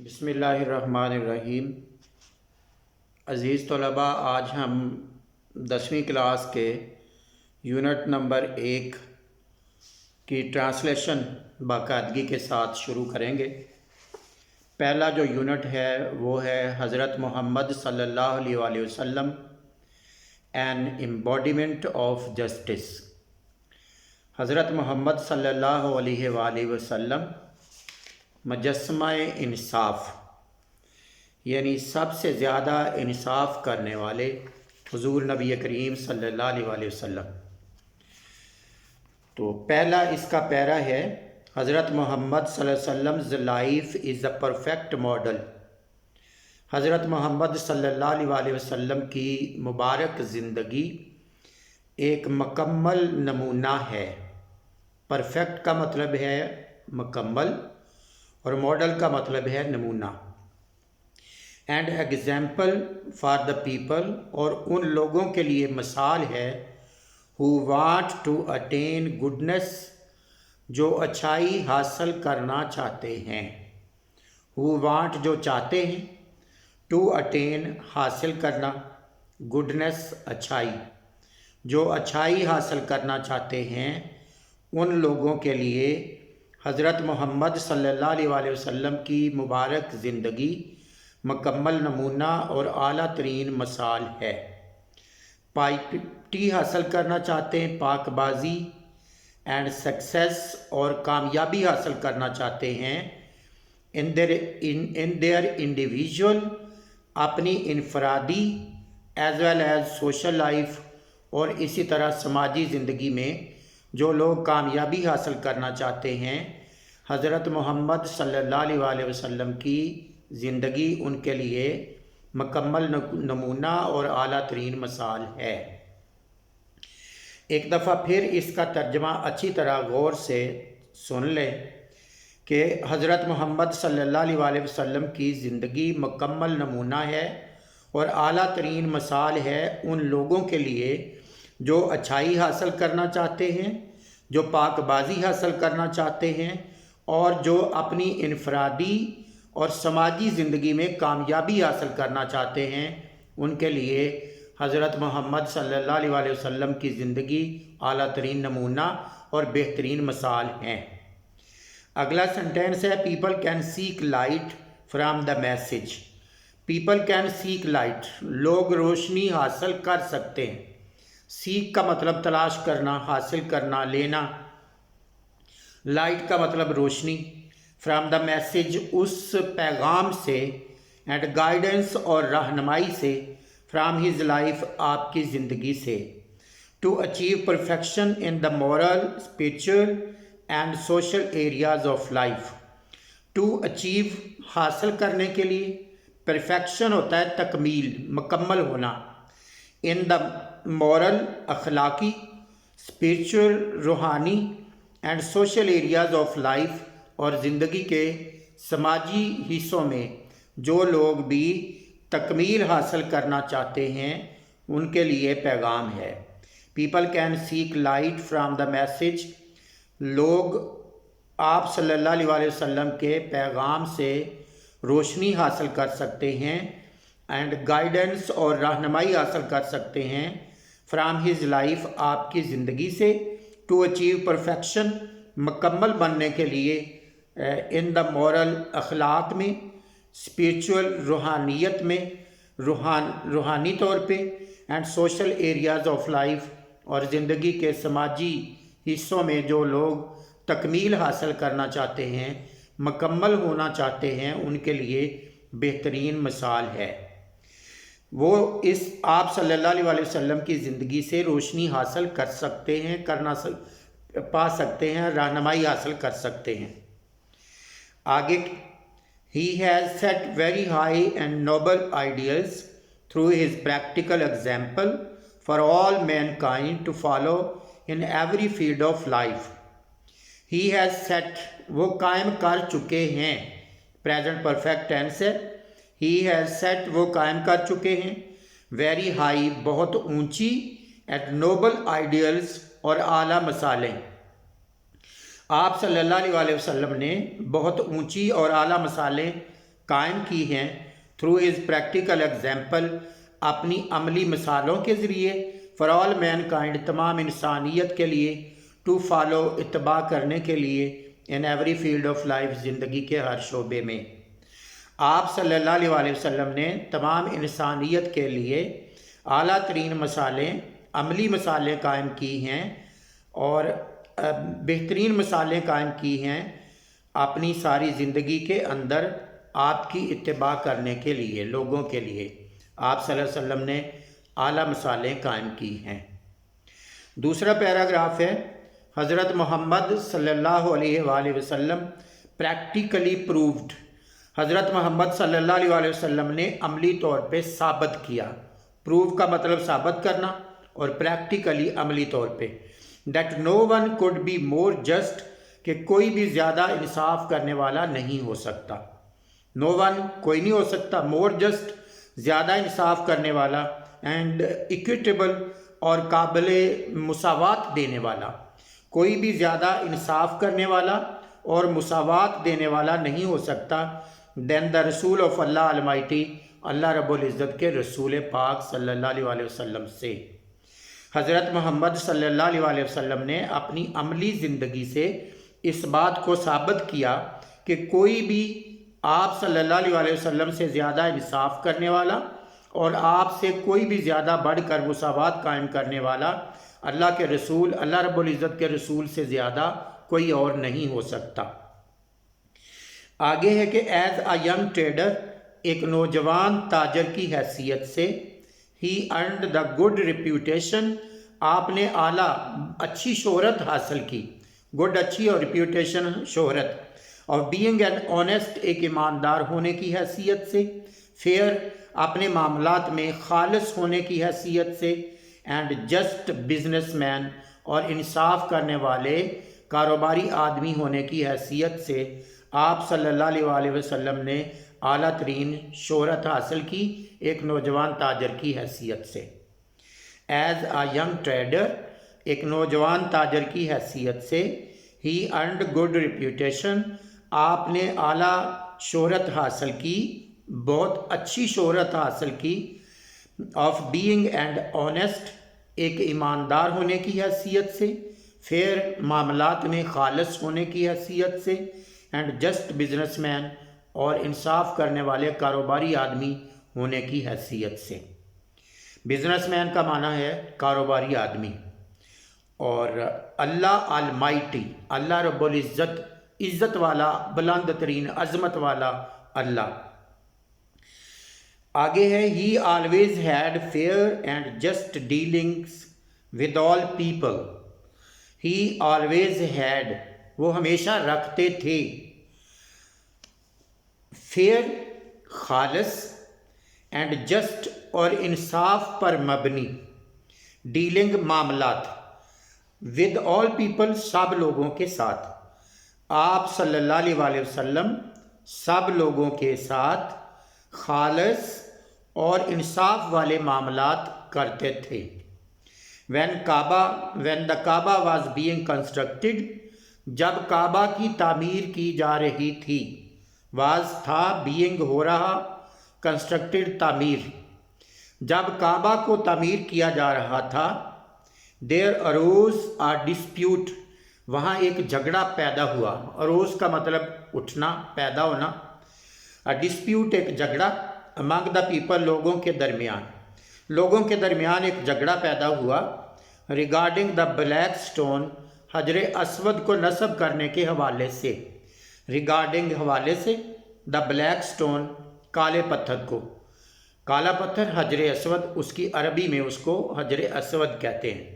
بسم اللہ الرحمن الرحیم۔ عزیز طلباء، آج ہم 10ویں کلاس کے یونٹ نمبر 1 کی ٹرانسلیشن باقاعدگی کے ساتھ شروع کریں گے۔ پہلا جو یونٹ ہے وہ ہے حضرت محمد صلی اللہ علیہ وآلہ وسلم این ایمبوڈیمنٹ آف جسٹس۔ حضرت محمد صلی اللہ علیہ وآلہ وسلم مجسمہ انصاف، یعنی سب سے زیادہ انصاف کرنے والے حضور نبی کریم صلی اللہ علیہ وآلہ وسلم۔ تو پہلا اس کا پیرا ہے، حضرت محمد صلی اللہ علیہ وسلم life is a perfect model. حضرت محمد صلی اللہ علیہ وآلہ وسلم کی مبارک زندگی ایک مکمل نمونہ ہے۔ پرفیکٹ کا مطلب ہے مکمل اور ماڈل کا مطلب ہے نمونہ۔ And example for the people, اور ان لوگوں کے لیے مثال ہے who want to attain goodness، جو اچھائی حاصل کرنا چاہتے ہیں۔ who want جو چاہتے ہیں، to attain حاصل کرنا، goodness اچھائی، جو اچھائی حاصل کرنا چاہتے ہیں ان لوگوں کے لیے حضرت محمد صلی اللہ علیہ وآلہ وسلم کی مبارک زندگی مکمل نمونہ اور اعلیٰ ترین مثال ہے۔ پائیٹی حاصل کرنا چاہتے ہیں، پاک بازی اینڈ سکسیس، اور کامیابی حاصل کرنا چاہتے ہیں ان دیئر انڈیویژول، اپنی انفرادی as well as social life, اور اسی طرح سماجی زندگی میں جو لوگ کامیابی حاصل کرنا چاہتے ہیں، حضرت محمد صلی اللہ علیہ وآلہ وسلم کی زندگی ان کے لیے مکمل نمونہ اور اعلیٰ ترین مثال ہے۔ ایک دفعہ پھر اس کا ترجمہ اچھی طرح غور سے سن لیں کہ حضرت محمد صلی اللہ علیہ وآلہ وسلم کی زندگی مکمل نمونہ ہے اور اعلیٰ ترین مثال ہے ان لوگوں کے لیے جو اچھائی حاصل کرنا چاہتے ہیں، جو پاک بازی حاصل کرنا چاہتے ہیں، اور جو اپنی انفرادی اور سماجی زندگی میں کامیابی حاصل کرنا چاہتے ہیں ان کے لیے حضرت محمد صلی اللہ علیہ وآلہ وسلم کی زندگی اعلیٰ ترین نمونہ اور بہترین مثال ہیں۔ اگلا سنٹینس ہے، people can seek light from the message. People can seek light, لوگ روشنی حاصل کر سکتے ہیں۔ سیک کا مطلب تلاش کرنا، حاصل کرنا، لینا۔ لائٹ کا مطلب روشنی۔ فرام دا میسج، اس پیغام سے، اینڈ گائیڈنس اور رہنمائی سے، فرام ہز لائف آپ کی زندگی سے۔ To achieve perfection in the moral, spiritual and social areas of life. To achieve حاصل کرنے کے لیے، پرفیکشن ہوتا ہے تکمیل، مکمل ہونا۔ ان دا مورل اخلاقی، اسپریچول روحانی، and social areas of life, اور زندگی کے سماجی حصوں میں جو لوگ بھی تکمیل حاصل کرنا چاہتے ہیں ان کے لیے پیغام ہے۔ People can seek light from the message, لوگ آپ صلی اللہ علیہ وآلہ وسلم کے پیغام سے روشنی حاصل کر سکتے ہیں، اینڈ گائیڈنس اور رہنمائی حاصل کر سکتے ہیں فرام ہز لائف آپ کی زندگی سے۔ ٹو اچیو پرفیکشن، مکمل بننے کے لیے، ان دا مورل اخلاق میں، اسپریچول روحانیت میں، روحانی طور پہ، and social areas of life, اور زندگی کے سماجی حصوں میں جو لوگ تکمیل حاصل کرنا چاہتے ہیں، مکمل ہونا چاہتے ہیں ان کے لیے بہترین مثال ہے۔ وہ اس آپ صلی اللہ علیہ وآلہ وسلم کی زندگی سے روشنی حاصل کر سکتے ہیں، پا سکتے ہیں، رہنمائی حاصل کر سکتے ہیں۔ آگے، he has set very high and noble ideals through his practical example for all mankind to follow in every field of life۔ he has set، وہ قائم کر چکے ہیں، present perfect tense ہے۔ he has set، وہ قائم کر چکے ہیں، very high، بہت اونچی، and noble ideals، اور اعلیٰ مثالیں۔ آپ صلی اللہ علیہ وآلہ وسلم نے بہت اونچی اور اعلیٰ مثالیں قائم کی ہیں تھرو ہز پریکٹیکل ایگزامپل، اپنی عملی مثالوں کے ذریعے، فار آل مین کائنڈ، تمام انسانیت کے لیے، ٹو فالو، اتباع کرنے کے لیے، in every field of life, زندگی کے ہر شعبے میں۔ آپ صلی اللہ علیہ وسلم نے تمام انسانیت کے لیے اعلیٰ ترین مثالیں، عملی مثالیں قائم کی ہیں اور بہترین مثالیں قائم کی ہیں اپنی ساری زندگی کے اندر آپ کی اتباع کرنے کے لیے، لوگوں کے لیے آپ صلی اللہ علیہ وسلم نے اعلیٰ مثالیں قائم کی ہیں۔ دوسرا پیراگراف ہے، حضرت محمد صلی اللہ علیہ وآلہ وسلم پریکٹیکلی پرووڈ، حضرت محمد صلی اللہ علیہ وسلم نے عملی طور پہ ثابت کیا، پروو کا مطلب ثابت کرنا اور پریکٹیکلی عملی طور پہ، that no one could be more just, کہ کوئی بھی زیادہ انصاف کرنے والا نہیں ہو سکتا، نو ون کوئی نہیں ہو سکتا، مور جسٹ زیادہ انصاف کرنے والا، اینڈ ایکویٹیبل اور قابل مساوات دینے والا، کوئی بھی زیادہ انصاف کرنے والا اور مساوات دینے والا نہیں ہو سکتا دین دا رسول آف اللہ المائٹی، اللہ رب العزت کے رسول پاک صلی اللہ علیہ وسلم سے۔ حضرت محمد صلی اللہ علیہ وسلم نے اپنی عملی زندگی سے اس بات کو ثابت کیا کہ کوئی بھی آپ صلی اللہ علیہ وسلم سے زیادہ انصاف کرنے والا اور آپ سے کوئی بھی زیادہ بڑھ کر مساوات قائم کرنے والا اللہ کے رسول، اللہ رب العزت کے رسول سے زیادہ کوئی اور نہیں ہو سکتا۔ آگے ہے کہ ایز اے ینگ ٹریڈر، ایک نوجوان تاجر کی حیثیت سے، ہی ارنڈ دا گڈ ریپیوٹیشن، آپ نے اعلیٰ اچھی شہرت حاصل کی، گڈ اچھی اور ریپیوٹیشن شہرت، اور بینگ این آنیسٹ، ایک ایماندار ہونے کی حیثیت سے، فیئر اپنے معاملات میں خالص ہونے کی حیثیت سے، اینڈ جسٹ بزنس مین، اور انصاف کرنے والے کاروباری آدمی ہونے کی حیثیت سے آپ صلی اللہ علیہ وسلم نے اعلیٰ ترین شہرت حاصل کی ایک نوجوان تاجر کی حیثیت سے۔ ایز اے ینگ ٹریڈر، ایک نوجوان تاجر کی حیثیت سے، ہی ارنڈ گڈ ریپیوٹیشن، آپ نے اعلیٰ شہرت حاصل کی، بہت اچھی شہرت حاصل کی، آف بینگ اینڈ آنیسٹ، ایک ایماندار ہونے کی حیثیت سے، فیئر معاملات میں خالص ہونے کی حیثیت سے، اینڈ جسٹ بزنس مین، اور انصاف کرنے والے کاروباری آدمی ہونے کی حیثیت سے۔ بزنس مین کا معنی ہے کاروباری آدمی، اور اللہ المائٹی، اللہ رب العزت، عزت والا، بلند ترین، عظمت والا اللہ۔ آگے ہے، he always had fair and just dealings with all people, he always had, وہ ہمیشہ رکھتے تھے، فیئر خالص، اینڈ جسٹ اور انصاف پر مبنی، ڈیلنگ معاملات، ود آل پیپل سب لوگوں کے ساتھ، آپ صلی اللہ علیہ وسلم سب لوگوں کے ساتھ خالص اور انصاف والے معاملات کرتے تھے۔ when the Kaaba was being constructed، جب کعبہ کی تعمیر کی جا رہی تھی، was تھا، being ہو رہا، constructed تعمیر، جب کعبہ کو تعمیر کیا جا رہا تھا، there arose a dispute، وہاں ایک جھگڑا پیدا ہوا، arose کا مطلب اٹھنا، پیدا ہونا، a dispute ایک جھگڑا، among the people لوگوں کے درمیان ایک جھگڑا پیدا ہوا، regarding the black stone حجر اسود کو نصب کرنے کے حوالے سے، regarding حوالے سے، the black stone کالے پتھر کو، کالا پتھر حجر اسود، اس کی عربی میں اس کو حجر اسود کہتے ہیں۔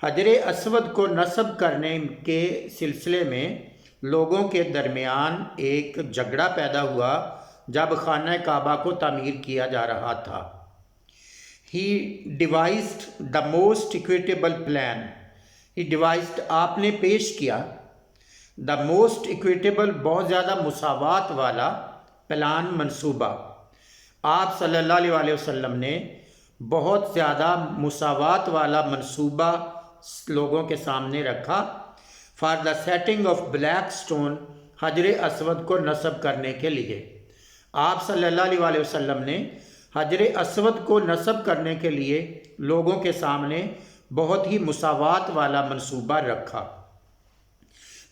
حجر اسود کو نصب کرنے کے سلسلے میں لوگوں کے درمیان ایک جھگڑا پیدا ہوا جب خانہ کعبہ کو تعمیر کیا جا رہا تھا۔ He devised the most equitable plan، He devised، آپ نے پیش کیا، the most equitable، بہت زیادہ مساوات والا، پلان، منصوبہ، آپ صلی اللہ علیہ وسلم نے بہت زیادہ مساوات والا منصوبہ لوگوں کے سامنے رکھا، for the setting of black stone، حجر اسود کو نصب کرنے کے لیے، آپ صلی اللہ علیہ وسلم نے حجر اسود کو نصب کرنے کے لیے لوگوں کے سامنے بہت ہی مساوات والا منصوبہ رکھا۔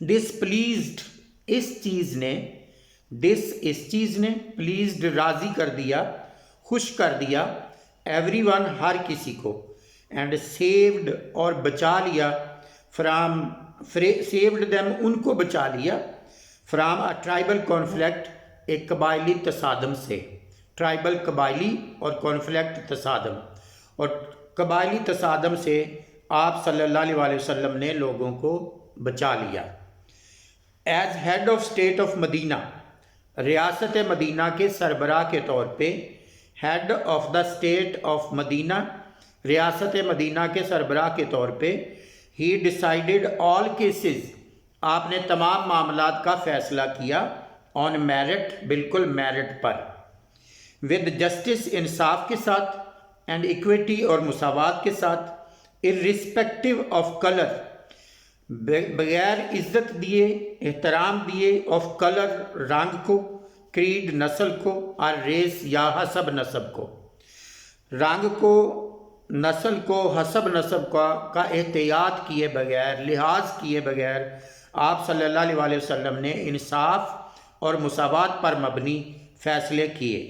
ڈس پلیزڈ اس چیز نے پلیزڈ راضی کر دیا، خوش کر دیا، ایوری ون ہر کسی کو، اینڈ سیوڈ اور بچا لیا، سیوڈ دیم ان کو بچا لیا، فرام اے ٹرائبل کانفلکٹ ایک قبائلی تصادم سے، ٹرائبل قبائلی اور کانفلکٹ تصادم، اور قبائلی تصادم سے آپ صلی اللہ علیہ وسلم نے لوگوں کو بچا لیا۔ As head of state of Medina, ریاست مدینہ کے سربراہ کے طور پہ، head of the state of Medina, ریاست مدینہ کے سربراہ کے طور پہ، ہی ڈیسائیڈڈ آل کیسز، آپ نے تمام معاملات کا فیصلہ کیا، آن میرٹ، بالکل میرٹ پر، ود جسٹس، انصاف کے ساتھ، اینڈ ایکویٹی اور مساوات کے ساتھ، ارسپیکٹو آف کلر، بغیر عزت دیے، احترام دیے، آف کلر، رنگ کو، کریڈ، نسل کو، اور ریس یا حسب نسب کو، رنگ کو، نسل کو، حسب نسب کا احتیاط کیے بغیر، لحاظ کیے بغیر آپ صلی اللہ علیہ وسلم نے انصاف اور مساوات پر مبنی فیصلے کیے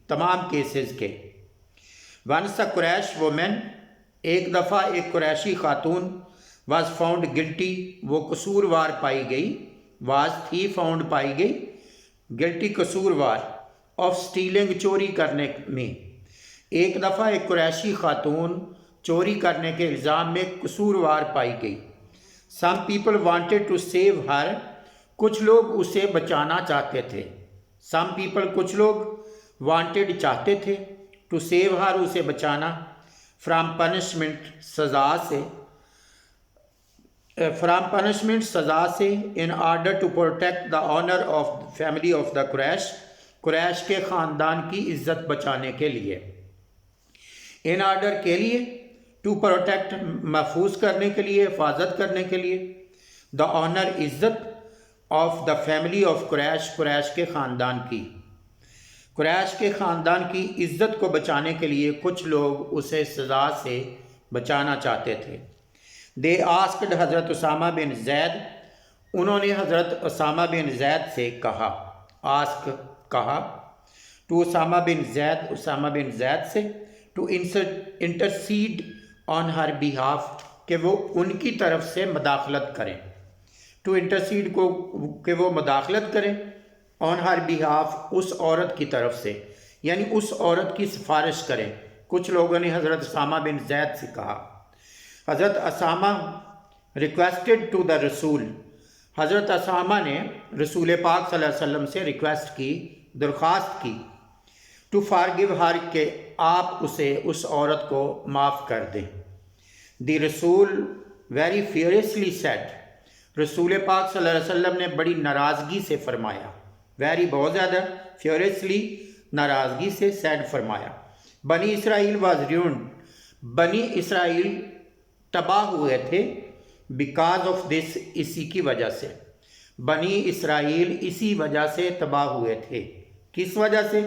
تمام کیسز کے۔ ونس اے قریش وومن، ایک دفعہ ایک قریشی خاتون، واز فاؤنڈ گلٹی، وہ قصوروار پائی گئی، واز تھی فاؤنڈ پائی گئی، گلٹی قصوروار، آف سٹیلنگ، چوری کرنے میں، ایک دفعہ ایک قریشی خاتون چوری کرنے کے الزام میں قصوروار پائی گئی۔ Some people wanted to save her, کچھ لوگ اسے بچانا چاہتے تھے، سم پیپل، کچھ لوگ، وانٹیڈ، چاہتے تھے، ٹو سیو ہر، اسے بچانا، فرام پنشمنٹ، سزا سے، فرام پنشمنٹ، سزا سے، in order to protect the honour of family of the Quraysh, قریش کے خاندان کی عزت بچانے کے لیے، ان آرڈر کے لیے، ٹو پروٹیکٹ، محفوظ کرنے کے لیے، حفاظت کرنے کے لیے، دا آنر، عزت، آف دا فیملی آف قریش، قریش کے خاندان کی، قریش کے خاندان کی عزت کو بچانے کے لیے کچھ لوگ اسے سزا سے بچانا چاہتے تھے۔ دے آسکڈ، حضرت اسامہ بن زید، انہوں نے حضرت اسامہ بن زید سے کہا، آسک، کہا، to Usama bin Zaid, Usama bin Zaid سے، to intercede on her behalf, کہ وہ ان کی طرف سے مداخلت کریں، ٹو انٹرسیڈ کو، کہ وہ مداخلت کریں، آن ہر بیہاف، اس عورت کی طرف سے، یعنی اس عورت کی سفارش کریں۔ کچھ لوگوں نے حضرت اسامہ بن زید سے کہا۔ حضرت اسامہ ریکویسٹڈ ٹو دا رسول، حضرت اسامہ نے رسول پاک صلی اللہ علیہ وسلم سے ریکویسٹ کی، درخواست کی، ٹو فارگیو ہر، کہ آپ اسے، اس عورت کو معاف کر دیں۔ دی رسول ویری فیورسلی سیڈ، رسول پاک صلی اللہ علیہ وسلم نے بڑی ناراضگی سے فرمایا، ویری بہت زیادہ، فیورسلی ناراضگی سے، سیڈ فرمایا، بنی اسرائیل واز ریونڈ، بنی اسرائیل تباہ ہوئے تھے، بیکاز آف دس، اسی کی وجہ سے، بنی اسرائیل اسی وجہ سے تباہ ہوئے تھے۔ کس وجہ سے؟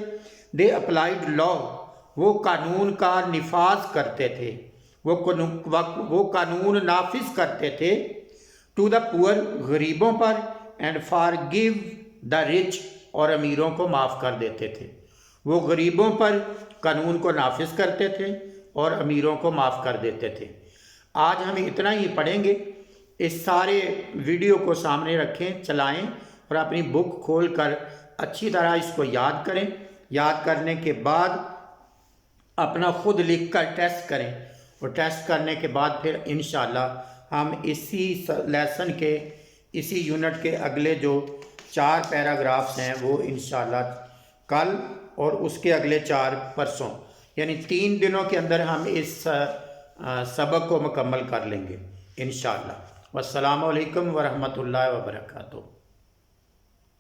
دے اپلائیڈ لا، وہ قانون کا نفاذ کرتے تھے، وہ قانون نافذ کرتے تھے، ٹو دا پور، غریبوں پر، and for give the rich, اور امیروں کو معاف کر دیتے تھے۔ وہ غریبوں پر قانون کو نافذ کرتے تھے اور امیروں کو معاف کر دیتے تھے۔ آج ہم اتنا ہی پڑھیں گے، اس سارے ویڈیو کو سامنے رکھیں، چلائیں، اور اپنی بک کھول کر اچھی طرح اس کو یاد کریں، یاد کرنے کے بعد اپنا خود لکھ کر ٹیسٹ کریں، اور ٹیسٹ کرنے کے بعد پھر انشاءاللہ ہم اسی لیسن کے، اسی یونٹ کے اگلے جو 4 پیراگرافس ہیں وہ انشاءاللہ کل اور اس کے اگلے 4 پرسوں، یعنی 3 دنوں کے اندر ہم اس سبق کو مکمل کر لیں گے انشاءاللہ۔ والسلام علیکم ورحمۃ اللہ وبرکاتہ۔